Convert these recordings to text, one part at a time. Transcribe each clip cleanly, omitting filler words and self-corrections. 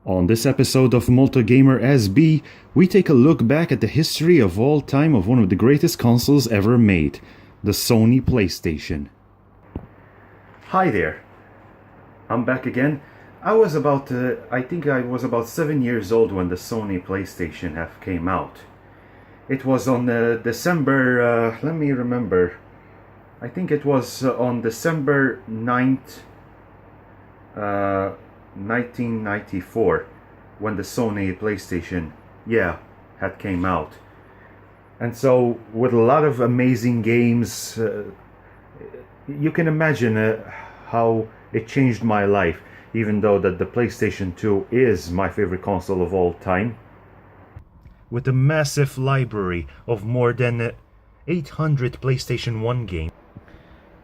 On this episode of Multigamer SB, we take a look back at the history of all time of one of the greatest consoles ever made, the Sony PlayStation. Hi there, I'm back again. I think I was about 7 years old when the Sony PlayStation have came out. It was on December, let me remember, I think it was on December 9th, 1994, when the Sony PlayStation had came out. And so with a lot of amazing games, you can imagine how it changed my life, even though that the PlayStation 2 is my favorite console of all time, with a massive library of more than 800 PlayStation 1 games.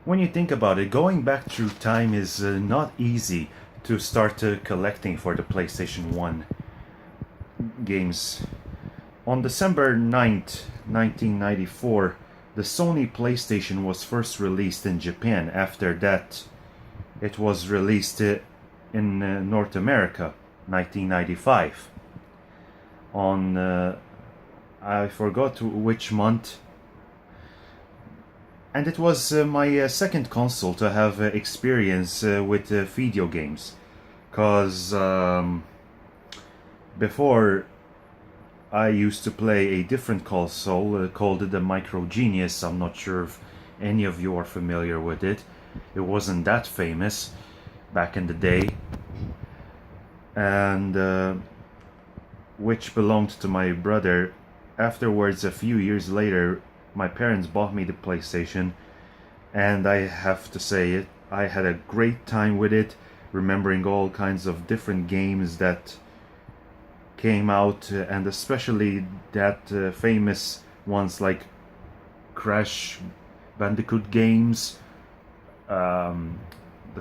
When you think about it, going back through time is not easy to start collecting for the PlayStation 1 games. On December 9th, 1994, the Sony PlayStation was first released in Japan. After that, it was released in North America, 1995. On, I forgot which month. And it was my second console to have experience with video games, because before I used to play a different console called the Micro Genius. I'm not sure if any of you are familiar with it. It wasn't that famous back in the day, and which belonged to my brother. Afterwards, a few years later, my parents bought me the PlayStation, and I have to say it, I had a great time with it, remembering all kinds of different games that came out, and especially that famous ones like Crash Bandicoot games, the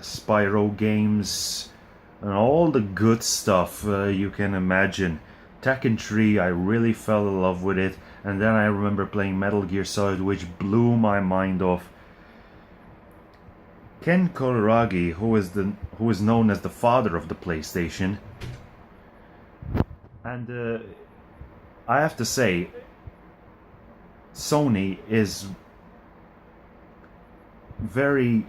Spyro games, and all the good stuff you can imagine. Tekken 3, I really fell in love with it. And then I remember playing Metal Gear Solid, which blew my mind off. Ken Kuraragi, who is known as the father of the PlayStation, and I have to say, Sony is very.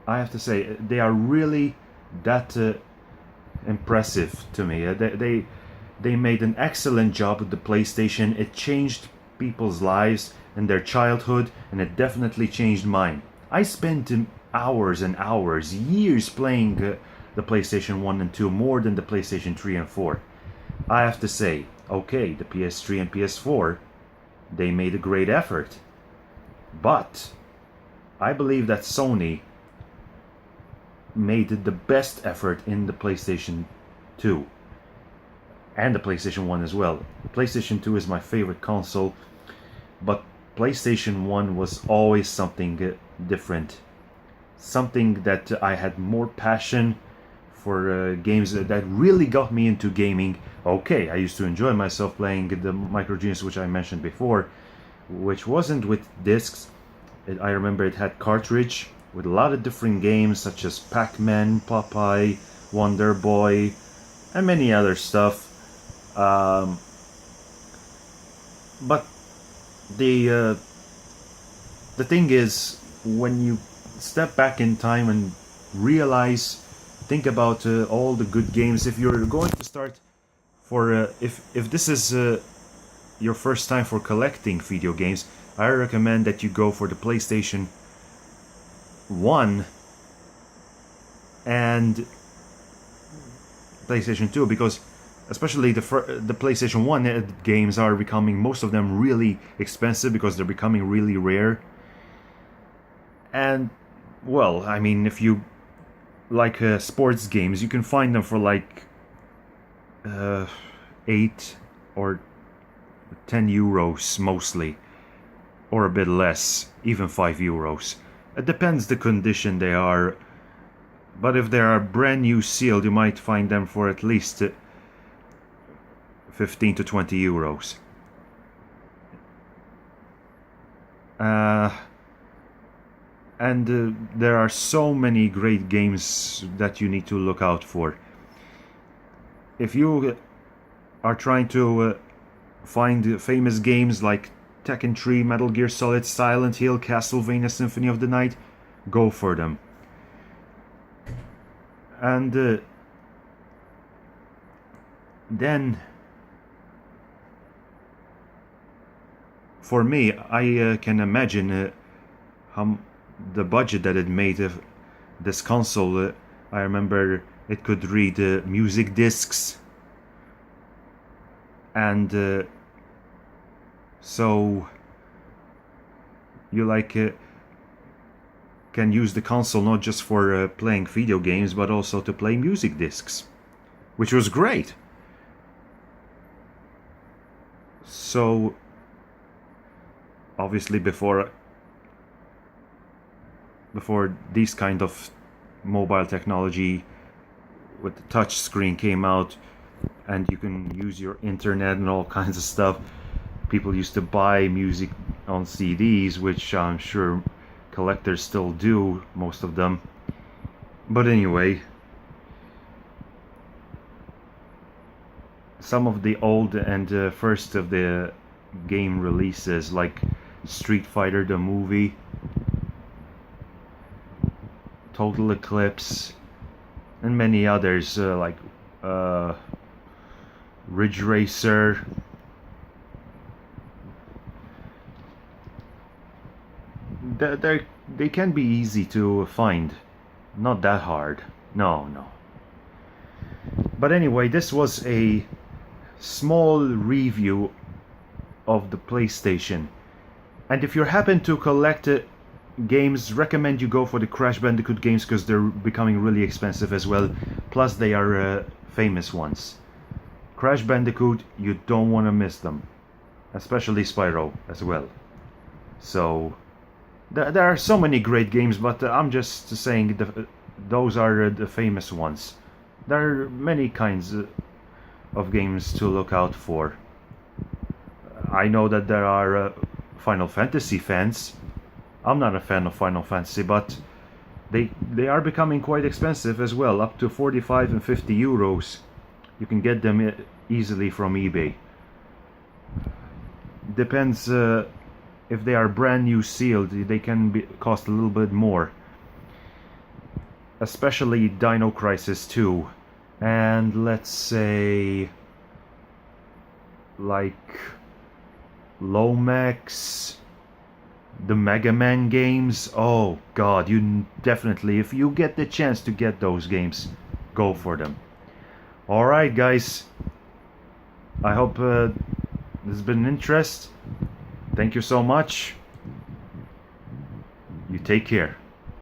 I have to say, they are really that impressive to me. They made an excellent job with the PlayStation. It changed people's lives in their childhood, and it definitely changed mine. I spent hours and hours, years playing the PlayStation 1 and 2, more than the PlayStation 3 and 4. I have to say, okay, the PS3 and PS4, they made a great effort. But I believe that Sony made the best effort in the PlayStation 2. And the PlayStation 1 as well. PlayStation 2 is my favorite console, but PlayStation 1 was always something different. Something that I had more passion for games that really got me into gaming. Okay, I used to enjoy myself playing the Micro Genius, which I mentioned before, which wasn't with discs. I remember it had cartridge with a lot of different games such as Pac-Man, Popeye, Wonder Boy, and many other stuff. But the thing is, when you step back in time and think about all the good games. If you're going to start if this is your first time for collecting video games, I recommend that you go for the PlayStation 1 and PlayStation 2, because especially the PlayStation 1 games are becoming, most of them, really expensive because they're becoming really rare. And, well, I mean, if you like sports games, you can find them for like 8 or 10 euros mostly, or a bit less, even 5 euros. It depends the condition they are, but if they are brand new sealed, you might find them for at least 15 to 20 euros. And there are so many great games that you need to look out for. if you are trying to find famous games like Tekken 3, Metal Gear Solid, Silent Hill, Castlevania Symphony of the Night, go for them. And then for me, I can imagine how the budget that it made of this console. I remember it could read music discs, and so you can use the console not just for playing video games, but also to play music discs, which was great. So obviously before these kind of mobile technology with the touch screen came out and you can use your internet and all kinds of stuff, people used to buy music on CDs, which I'm sure collectors still do, most of them. But anyway, some of the old and first of the game releases, like Street Fighter the movie, Total Eclipse, and many others like Ridge Racer. They can be easy to find, not that hard. No. But anyway, this was a small review of the PlayStation. And if you happen to collect games, recommend you go for the Crash Bandicoot games, because they're becoming really expensive as well. Plus they are famous ones. Crash Bandicoot, you don't want to miss them. Especially Spyro as well. So there are so many great games, but I'm just saying those are the famous ones. There are many kinds of games to look out for. I know that there are Final Fantasy fans. I'm not a fan of Final Fantasy, but they are becoming quite expensive as well, up to 45 and 50 euros. You can get them easily from eBay. Depends if they are brand new sealed, they can cost a little bit more. Especially Dino Crisis 2. And let's say like Lomax, the Mega Man games. Oh god, you definitely, if you get the chance to get those games, go for them. Alright guys, I hope this has been an interest. Thank you so much. You take care.